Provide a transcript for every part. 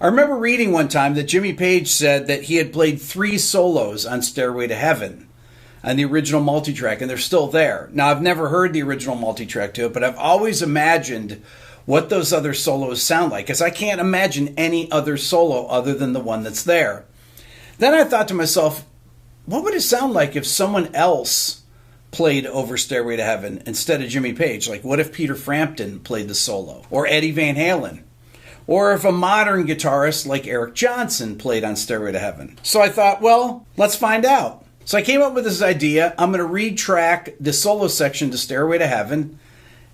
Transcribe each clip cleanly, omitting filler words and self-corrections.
I remember reading one time that Jimmy Page said that he had played 3 solos on Stairway to Heaven on the original multitrack, and they're still there. Now, I've never heard the original multitrack to it, but I've always imagined what those other solos sound like, because I can't imagine any other solo other than the one that's there. Then I thought to myself, what would it sound like if someone else played over Stairway to Heaven instead of Jimmy Page? Like, what if Peter Frampton played the solo? Or Eddie Van Halen? Or if a modern guitarist like Eric Johnson played on Stairway to Heaven? So I thought, well, let's find out. So I came up with this idea. I'm going to retrack the solo section to Stairway to Heaven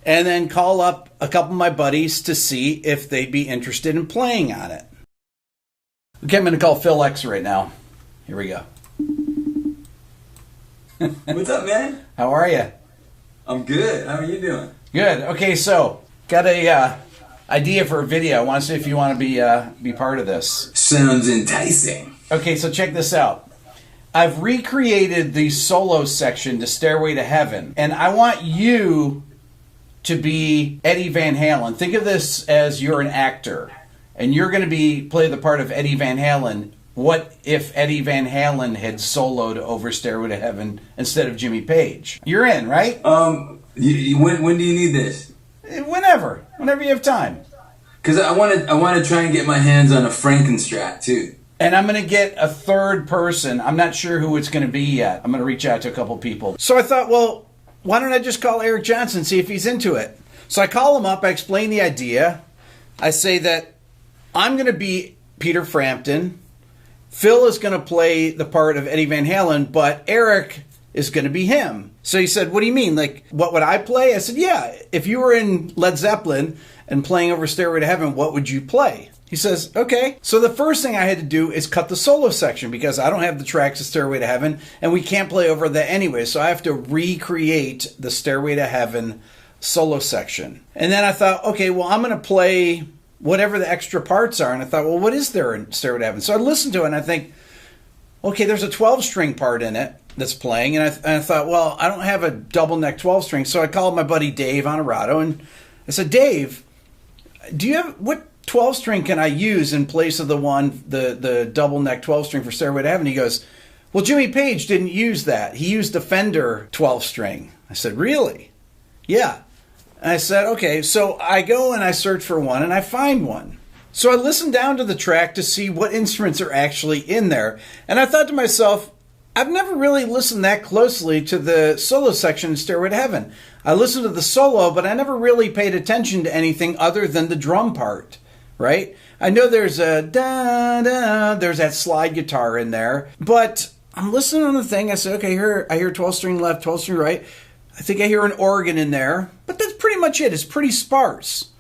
and then call up a couple of my buddies to see if they'd be interested in playing on it. Okay, I'm going to call Phil X right now. Here we go. What's up, man? How are you? I'm good. How are you doing? Good. Okay, so got a idea for a video. I want to see if you want to be part of this. Sounds enticing. Okay, so check this out. I've recreated the solo section to Stairway to Heaven, and I want you to be Eddie Van Halen. Think of this as you're an actor, and you're going to play the part of Eddie Van Halen. What if Eddie Van Halen had soloed over Stairway to Heaven instead of Jimmy Page? You're in, right? When do you need this? Whenever you have time. Because I want to try and get my hands on a Frankenstrat too. And I'm going to get a third person. I'm not sure who it's going to be yet. I'm going to reach out to a couple people. So I thought, well, why don't I just call Eric Johnson, see if he's into it? So I call him up. I explain the idea. I say that I'm going to be Peter Frampton. Phil is going to play the part of Eddie Van Halen, but Eric is going to be him. So he said, what do you mean? Like, what would I play? I said, yeah, if you were in Led Zeppelin and playing over Stairway to Heaven, what would you play? He says, okay. So the first thing I had to do is cut the solo section because I don't have the tracks of Stairway to Heaven, and we can't play over that anyway. So I have to recreate the Stairway to Heaven solo section. And then I thought, okay, well, I'm going to play whatever the extra parts are. And I thought, well, what is there in Stairway to Heaven? So I listened to it, and I think, okay, there's a 12-string part in it that's playing. And I thought, well, I don't have a double neck 12-string. So I called my buddy Dave Honorado, and I said, Dave, do you have, what 12-string can I use in place of the double neck 12-string for Stairway to Heaven? He goes, well, Jimmy Page didn't use that. He used the Fender 12-string. I said, really? Yeah. And I said, okay. So I go and I search for one, and I find one. So I listened down to the track to see what instruments are actually in there. And I thought to myself, I've never really listened that closely to the solo section in Stairway to Heaven. I listened to the solo, but I never really paid attention to anything other than the drum part. Right? I know there's a da-da, there's that slide guitar in there, but I'm listening on the thing. I said, okay, here I hear 12-string left, 12-string right. I think I hear an organ in there, but that's pretty much it. It's pretty sparse.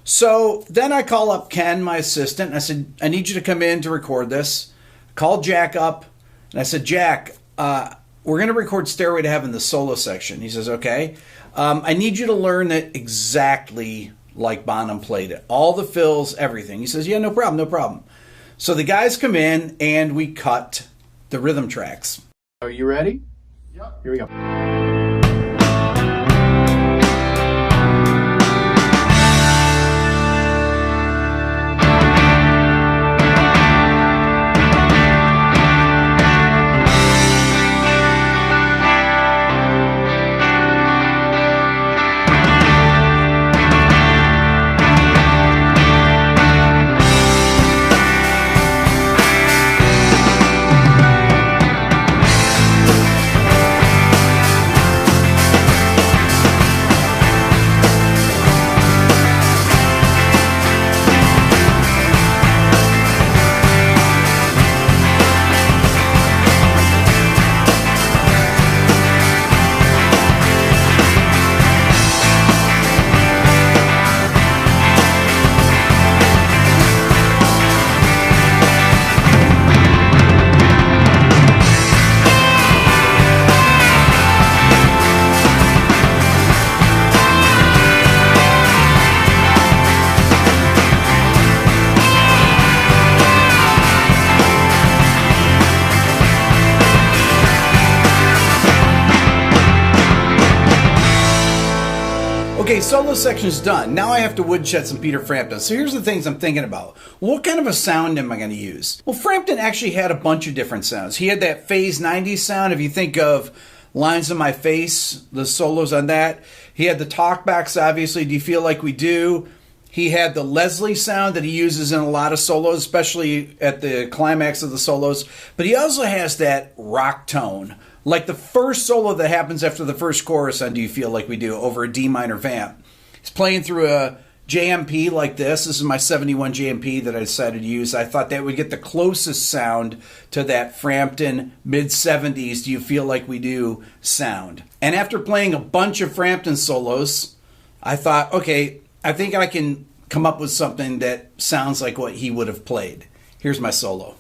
So then I call up Ken, my assistant, and I said, I need you to come in to record this. I called Jack up, and I said, Jack, we're going to record Stairway to Heaven, the solo section. He says, okay. I need you to learn it exactly like Bonham played it. All the fills, everything. He says, yeah, no problem, no problem. So the guys come in, and we cut the rhythm tracks. Are you ready? Yep. Here we go. Okay, solo section's done. Now I have to woodshed some Peter Frampton. So here's the things I'm thinking about. What kind of a sound am I going to use? Well, Frampton actually had a bunch of different sounds. He had that Phase 90s sound. If you think of Lines on My Face, the solos on that. He had the talkbacks, obviously, Do You Feel Like We Do? He had the Leslie sound that he uses in a lot of solos, especially at the climax of the solos. But he also has that rock tone. Like the first solo that happens after the first chorus on Do You Feel Like We Do over a D minor vamp. He's playing through a JMP like this. This is my 71 JMP that I decided to use. I thought that would get the closest sound to that Frampton mid-70s Do You Feel Like We Do sound. And after playing a bunch of Frampton solos, I thought, okay, I think I can come up with something that sounds like what he would have played. Here's my solo.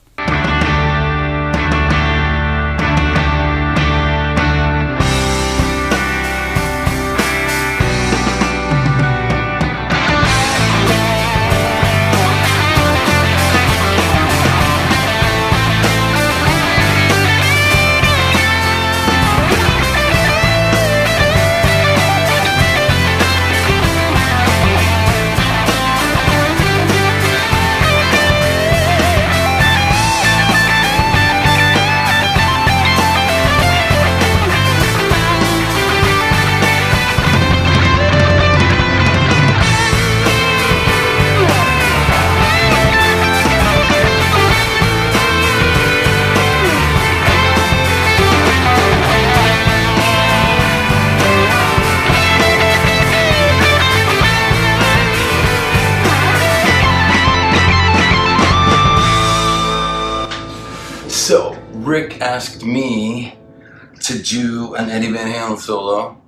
So, Rick asked me to do an Eddie Van Halen solo,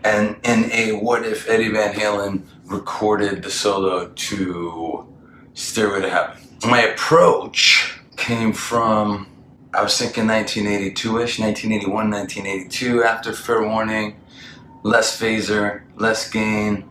and in a what if Eddie Van Halen recorded the solo to Stairway to Heaven. My approach came from, I was thinking 1982-ish, 1981, 1982, after Fair Warning, less phaser, less gain,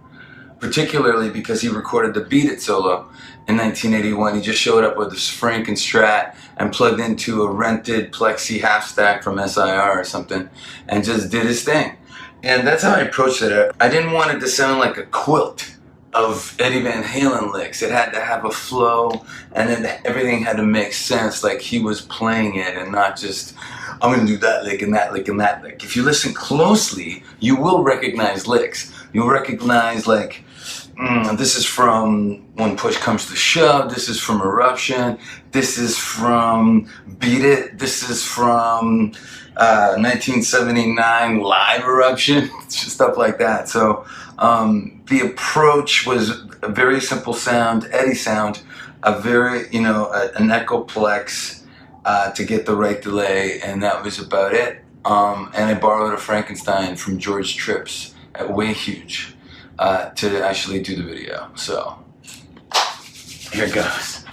particularly because he recorded the Beat It solo in 1981. He just showed up with his Franken Strat and plugged into a rented Plexi half stack from SIR or something and just did his thing. And that's how I approached it. I didn't want it to sound like a quilt of Eddie Van Halen licks. It had to have a flow, and then everything had to make sense, like he was playing it and not just, I'm gonna do that lick and that lick and that lick. If you listen closely, you will recognize licks. You'll recognize like, this is from When Push Comes to Shove, this is from Eruption, this is from Beat It, this is from 1979 Live Eruption, stuff like that. So the approach was a very simple sound, Eddie sound, a very, an Echoplex to get the right delay, and that was about it. And I borrowed a Frankenstein from George Tripp's at Way Huge to actually do the video. So here it goes.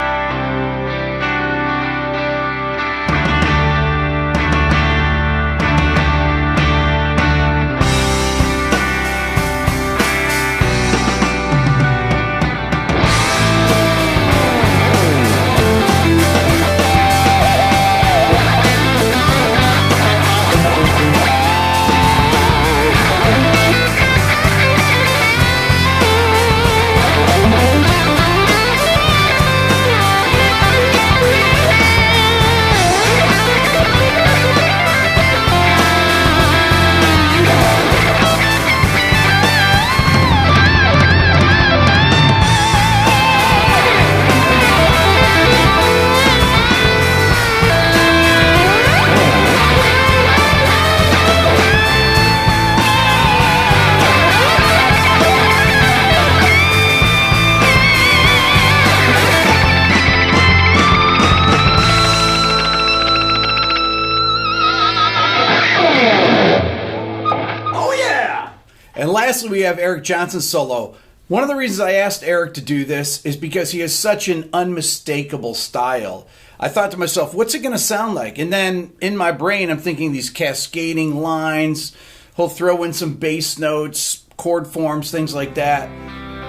And lastly, we have Eric Johnson's solo. One of the reasons I asked Eric to do this is because he has such an unmistakable style. I thought to myself, what's it going to sound like? And then in my brain, I'm thinking these cascading lines. He'll throw in some bass notes, chord forms, things like that.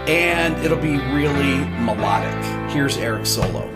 And it'll be really melodic. Here's Eric's solo.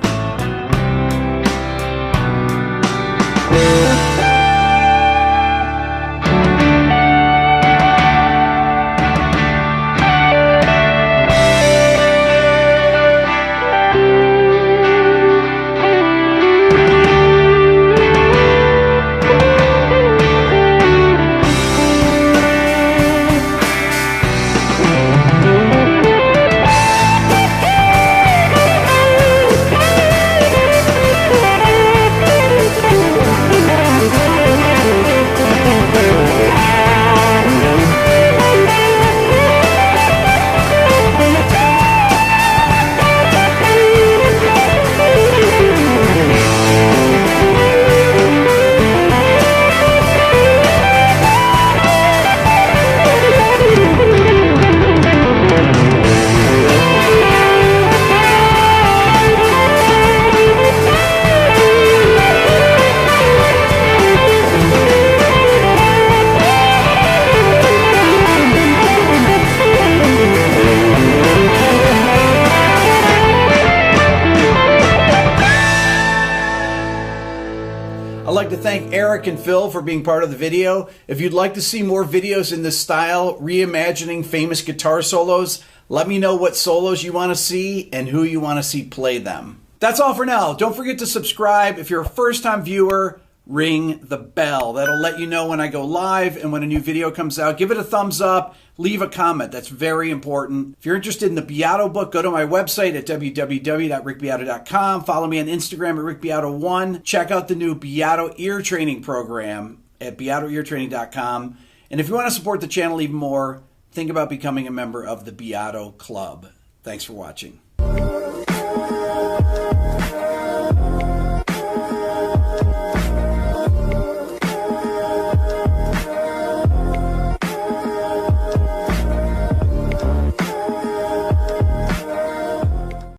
I'd like to thank Eric and Phil for being part of the video. If you'd like to see more videos in this style, reimagining famous guitar solos, let me know what solos you want to see and who you want to see play them. That's all for now. Don't forget to subscribe. If you're a first-time viewer, ring the bell. That'll let you know when I go live and when a new video comes out. Give it a thumbs up. Leave a comment. That's very important. If you're interested in the Beato book, go to my website at www.rickbeato.com. Follow me on Instagram at rickbeato1. Check out the new Beato ear training program at beatoeartraining.com. And if you want to support the channel even more, think about becoming a member of the Beato Club. Thanks for watching.